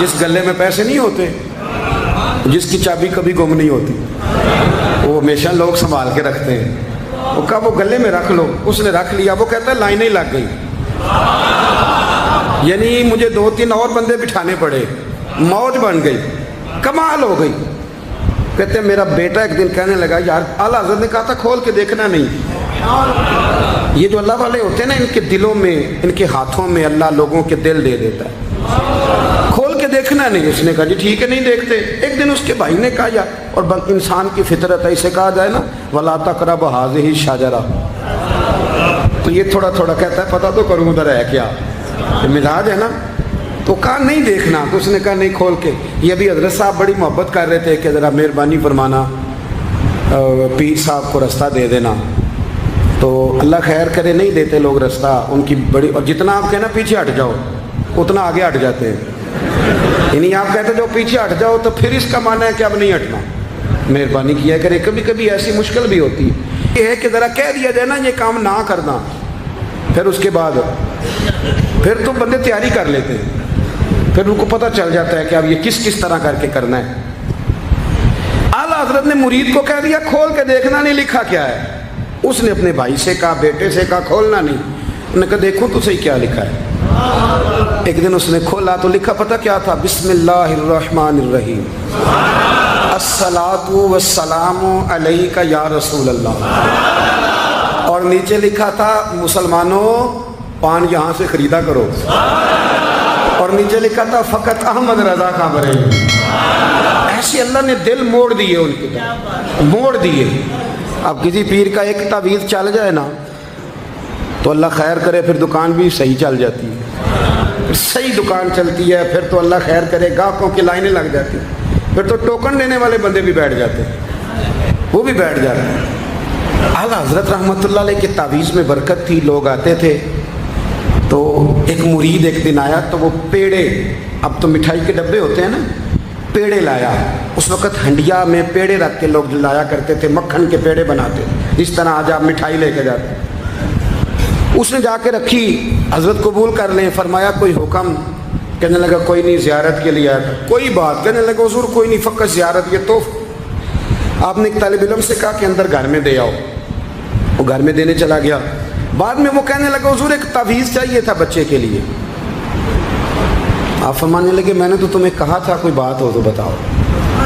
جس گلے میں پیسے نہیں ہوتے، جس کی چابی کبھی گم نہیں ہوتی، وہ ہمیشہ لوگ سنبھال کے رکھتے ہیں، وہ کہا وہ گلے میں رکھ لو، اس نے رکھ لیا، وہ کہتا ہے لائنیں لگ گئی، یعنی مجھے 2-3 اور بندے بٹھانے پڑے، موج بن گئی، کمال ہو گئی۔ کہتے ہیں میرا بیٹا ایک دن کہنے لگا یار اعلیٰ حضرت نے کہا تھا کھول کے دیکھنا نہیں۔ یہ جو اللہ والے ہوتے ہیں نا، ان کے دلوں میں، ان کے ہاتھوں میں اللہ لوگوں کے دل دے دیتا ہے، کھول کے دیکھنا نہیں۔ اس نے کہا جی ٹھیک ہے نہیں دیکھتے۔ ایک دن اس کے بھائی نے کہا یار، اور انسان کی فطرت ہے، اسے کہا جائے نا وَلَا تَقْرَبُوا هَٰذِهِ الشَّجَرَةَ، تو یہ تھوڑا تھوڑا کہتا ہے پتہ تو کروں ادھر ہے کیا، مزاج ہے نا۔ تو کہا نہیں دیکھنا، تو اس نے کہا نہیں کھول کے۔ یہ بھی حضرت صاحب بڑی محبت کر رہے تھے کہ ذرا مہربانی فرمانا پیر صاحب کو رستہ دے دینا، تو اللہ خیر کرے نہیں دیتے لوگ رستہ، ان کی بڑی، اور جتنا آپ کہنا پیچھے ہٹ جاؤ اتنا آگے ہٹ جاتے ہیں، یعنی آپ کہتے جو پیچھے ہٹ جاؤ تو پھر اس کا معنی ہے کہ اب نہیں ہٹنا۔ مہربانی کیا کرے، کبھی کبھی ایسی مشکل بھی ہوتی ہے، یہ ہے کہ ذرا کہہ دیا جائے نا یہ کام نہ کرنا، پھر اس کے بعد پھر تو بندے تیاری کر لیتے ہیں، پھر ان کو پتہ چل جاتا ہے کہ اب یہ کس طرح کر کے کرنا ہے۔ اعلیٰ حضرت نے مرید کو کہہ دیا کھول کے دیکھنا نہیں لکھا کیا ہے۔ اس نے اپنے بھائی سے کہا، بیٹے سے کہا کھولنا نہیں۔ انہوں نے کہا دیکھو تو صحیح کیا لکھا ہے۔ ایک دن اس نے کھولا تو لکھا پتہ کیا تھا، بسم اللہ الرحمن الرحیم، الصلاۃ والسلام علیک یا رسول اللہ، اور نیچے لکھا تھا مسلمانوں پان یہاں سے خریدا کرو، اور نیچے لکھا تھا فقط احمد رضا کا بریلوی۔ ایسے اللہ نے دل موڑ دیے، ان کے دل موڑ دیے۔ اب کسی پیر کا ایک تعویذ چل جائے نا تو اللہ خیر کرے پھر دکان بھی صحیح چل جاتی ہے، پھر صحیح دکان چلتی ہے، پھر تو اللہ خیر کرے گاہکوں کی لائنیں لگ جاتی ہیں، پھر تو ٹوکن دینے والے بندے بھی بیٹھ جاتے ہیں، وہ بھی بیٹھ جاتے ہیں۔ اعلیٰ حضرت رحمۃ اللہ علیہ کے تعویذ میں برکت تھی، لوگ آتے تھے۔ تو ایک مرید ایک دن آیا تو وہ پیڑے، اب تو مٹھائی کے ڈبے ہوتے ہیں نا، پیڑے لایا۔ اس وقت ہنڈیا میں پیڑے رکھ کے لوگ لایا کرتے تھے، مکھن کے پیڑے بناتے، جس طرح آج آپ مٹھائی لے کے جاتے۔ اس نے جا کے رکھی، حضرت قبول کر لیں، فرمایا کوئی حکم؟ کہنے لگا کوئی نہیں، زیارت کے لیے آیا۔ کوئی بات؟ کہنے لگا حضور کوئی نہیں، فقط زیارت، یہ تو آپ نے ایک طالب علم سے کہا کہ اندر گھر میں دے آؤ، وہ گھر میں دینے چلا گیا۔ بعد میں وہ کہنے لگا حضور ایک تعویذ چاہیے تھا بچے کے لیے۔ آپ فرمانے لگے میں نے تو تمہیں کہا تھا کوئی بات ہو تو بتاؤ،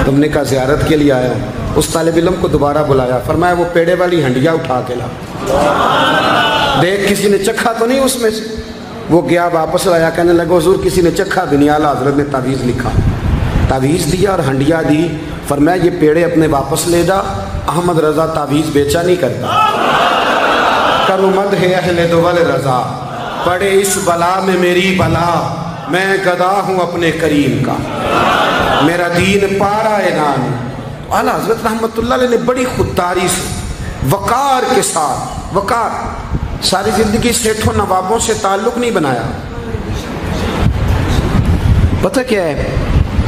تم نے کہا زیارت کے لیے آیا ہوں۔ اس طالب علم کو دوبارہ بلایا، فرمایا وہ پیڑے والی ہنڈیا اٹھا کے لا، دیکھ کسی نے چکھا تو نہیں اس میں سے۔ وہ گیا واپس لایا، کہنے لگا حضور کسی نے چکھا بھی نہیں، اعلیٰ حضرت نے تعویذ لکھا، تعویذ دیا اور ہنڈیا دی، فرمایا یہ پیڑے اپنے واپس لے جا، احمد رضا تعویذ بیچا نہیں کرتا۔ کرو مد ہے اہل دول رضا، پڑے اس بلا میں میری بلا، میں گدا ہوں اپنے کریم کا، میرا دین پارا انعام۔ اعلیٰ حضرت رحمۃ اللہ علیہ نے بڑی خودداری سے، وقار کے ساتھ، وقار، ساری زندگی سیٹھوں نوابوں سے تعلق نہیں بنایا۔ پتہ کیا ہے،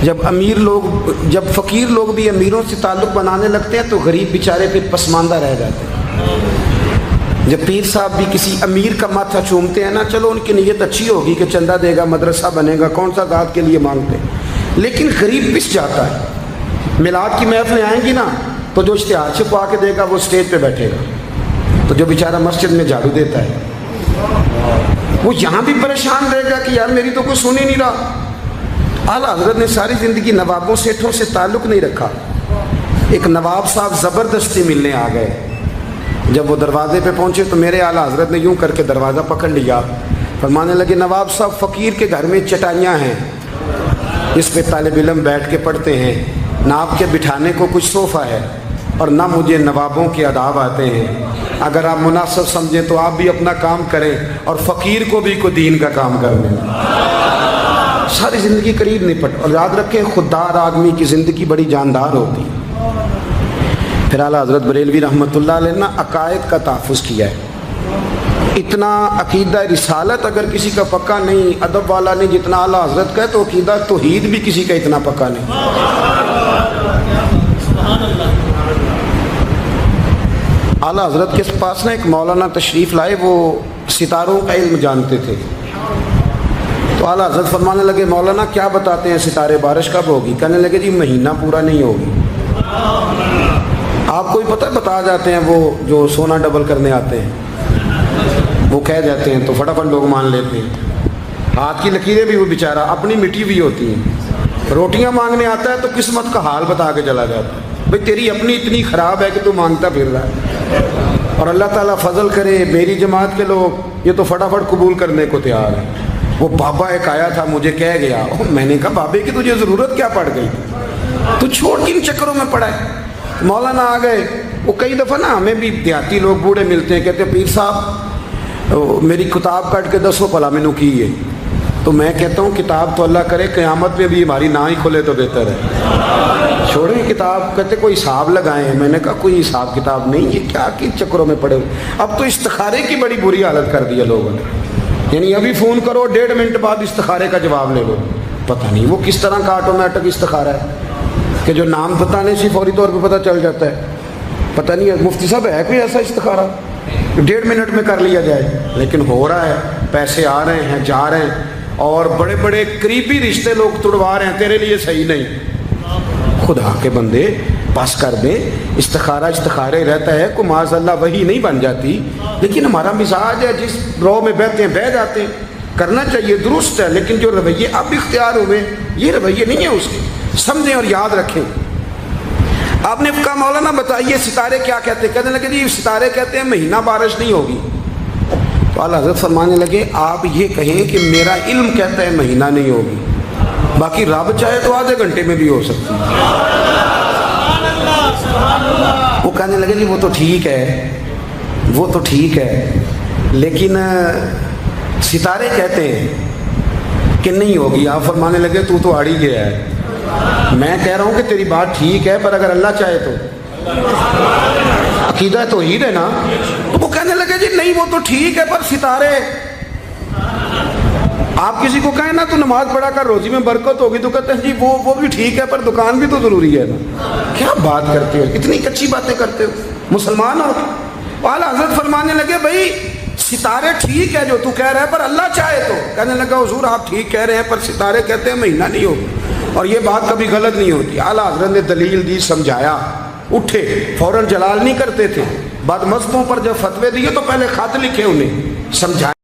جب امیر لوگ، جب فقیر لوگ بھی امیروں سے تعلق بنانے لگتے ہیں تو غریب بیچارے پھر پسماندہ رہ جاتے ہیں۔ جب پیر صاحب بھی کسی امیر کا ماتھا چومتے ہیں نا، چلو ان کی نیت اچھی ہوگی کہ چندہ دے گا، مدرسہ بنے گا، کون سا ذات کے لیے مانگتے ہیں، لیکن غریب پس جاتا ہے۔ میلاد کی محفلیں آئیں گی نا تو جو اشتہار چھپوا کے دے گا وہ اسٹیج پہ بیٹھے گا، تو جو بیچارہ مسجد میں جھاڑو دیتا ہے وہ یہاں بھی پریشان رہے گا کہ یار میری تو کوئی سن ہی نہیں رہا۔ اعلیٰ حضرت نے ساری زندگی نوابوں سیٹھوں سے تعلق نہیں رکھا۔ ایک نواب صاحب زبردستی ملنے آ گئے، جب وہ دروازے پہ پہنچے تو میرے اعلیٰ حضرت نے یوں کر کے دروازہ پکڑ لیا، فرمانے لگے نواب صاحب فقیر کے گھر میں چٹائیاں ہیں، اس پہ طالب علم بیٹھ کے پڑھتے ہیں، نہ آپ کے بٹھانے کو کچھ صوفہ ہے اور نہ مجھے نوابوں کے آداب آتے ہیں، اگر آپ مناسب سمجھیں تو آپ بھی اپنا کام کریں اور فقیر کو بھی کوئی دین کا کام کرنے۔ ساری زندگی قریب نہیں پڑ، اور یاد رکھیں خوددار آدمی کی زندگی بڑی جاندار ہوتی ہے۔ پھر اعلیٰ حضرت بریلوی رحمۃ اللہ علیہ نے عقائد کا تحفظ کیا ہے۔ اتنا عقیدہ رسالت اگر کسی کا پکا نہیں، ادب والا نہیں جتنا اعلیٰ حضرت کا ہے، تو عقیدہ توحید بھی کسی کا اتنا پکا نہیں۔ اعلیٰ حضرت کے پاس نا ایک مولانا تشریف لائے، وہ ستاروں کا علم جانتے تھے، تو اعلیٰ حضرت فرمانے لگے مولانا کیا بتاتے ہیں ستارے بارش کب ہوگی؟ کہنے لگے جی مہینہ پورا نہیں ہوگی۔ آپ کو ہی پتہ ہے بتا جاتے ہیں وہ جو سونا ڈبل کرنے آتے ہیں وہ کہہ جاتے ہیں تو فٹافٹ لوگ مان لیتے ہیں۔ ہاتھ کی لکیریں بھی وہ بیچارہ اپنی مٹی بھی ہوتی ہیں، روٹیاں مانگنے آتا ہے تو قسمت کا حال بتا کے چلا جاتا ہے، بھئی تیری اپنی اتنی خراب ہے کہ تو مانگتا پھر رہا ہے، اور اللہ تعالیٰ فضل کرے میری جماعت کے لوگ یہ تو فٹافٹ قبول کرنے کو تیار ہیں۔ وہ بابا ایک آیا تھا مجھے کہہ گیا، میں نے کہا بابے کی تجھے ضرورت کیا پڑ گئی، تو چھوڑ کن چکروں میں پڑا ہے۔ مولانا آ گئے، وہ کئی دفعہ نا ہمیں بھی دیہاتی لوگ بوڑھے ملتے ہیں، کہتے ہیں پیر صاحب میری کتاب کٹ کے دسو پلا مینوں کی ہے، تو میں کہتا ہوں کتاب تو اللہ کرے قیامت میں بھی ہماری نہ ہی کھلے تو بہتر ہے، چھوڑیں کتاب۔ کہتے کوئی حساب لگائیں، میں نے کہا کوئی حساب کتاب نہیں، یہ کیا کن چکروں میں پڑے ہوئے۔ اب تو استخارے کی بڑی بری حالت کر دی ہے لوگوں نے، یعنی ابھی فون کرو 1.5 منٹ بعد استخارے کا جواب لے لو، پتہ نہیں وہ کس طرح کا آٹومیٹک استخارہ ہے کہ جو نام بتانے سے فوری طور پہ پتہ چل جاتا ہے۔ پتہ نہیں ہے مفتی صاحب ہے کوئی ایسا استخارہ 1.5 منٹ میں کر لیا جائے، لیکن ہو رہا ہے، پیسے آ رہے ہیں جا رہے ہیں، اور بڑے بڑے قریبی رشتے لوگ تڑوا رہے ہیں تیرے لیے صحیح نہیں۔ خدا کے بندے بس کر دیں، استخارے رہتا ہے، کوئی معاذ اللہ وہی نہیں بن جاتی، لیکن ہمارا مزاج ہے جس رو میں بہتے ہیں بہ جاتے ہیں، کرنا چاہیے درست ہے، لیکن جو رویے اب اختیار ہوئے یہ رویے نہیں ہیں اس کے، سمجھیں اور یاد رکھیں۔ آپ نے کہا مولانا بتائیے ستارے کیا کہتے ہیں؟ کہنے لگے جی ستارے کہتے ہیں مہینہ بارش نہیں ہوگی۔ تو اعلیٰ حضرت فرمانے لگے آپ یہ کہیں کہ میرا علم کہتا ہے مہینہ نہیں ہوگی، باقی رب چاہے تو آدھے گھنٹے میں بھی ہو سکتی ہے۔ وہ کہنے لگے جی وہ تو ٹھیک ہے لیکن ستارے کہتے ہیں کہ نہیں ہوگی۔ آپ فرمانے لگے تو اڑ ہی گیا ہے، میں کہہ رہا ہوں کہ تیری بات ٹھیک ہے پر اگر اللہ چاہے تو، عقیدہ توحید ہے نا۔ وہ کہنے لگے جی نہیں وہ تو ٹھیک ہے پر ستارے، آپ کسی کو کہیں نا تو نماز پڑھا کر روزی میں برکت ہوگی تو کہتے ہیں جی وہ بھی ٹھیک ہے پر دکان بھی تو ضروری ہے نا۔ کیا بات کرتے ہو، اتنی کچی باتیں کرتے ہو، مسلمان ہو۔ اعلیٰ حضرت فرمانے لگے بھائی ستارے ٹھیک ہے جو تو کہہ رہا ہے پر اللہ چاہے تو۔ کہنے لگا حضور آپ ٹھیک کہہ رہے ہیں پر ستارے کہتے ہیں مہینہ نہیں ہوگا، اور یہ بات کبھی غلط نہیں ہوتی۔ اعلیٰ حضرت نے دلیل دی، سمجھایا، اٹھے، فوراً جلال نہیں کرتے تھے، بعد مذہبوں پر جب فتوے دیے تو پہلے خط لکھے، انہیں سمجھایا۔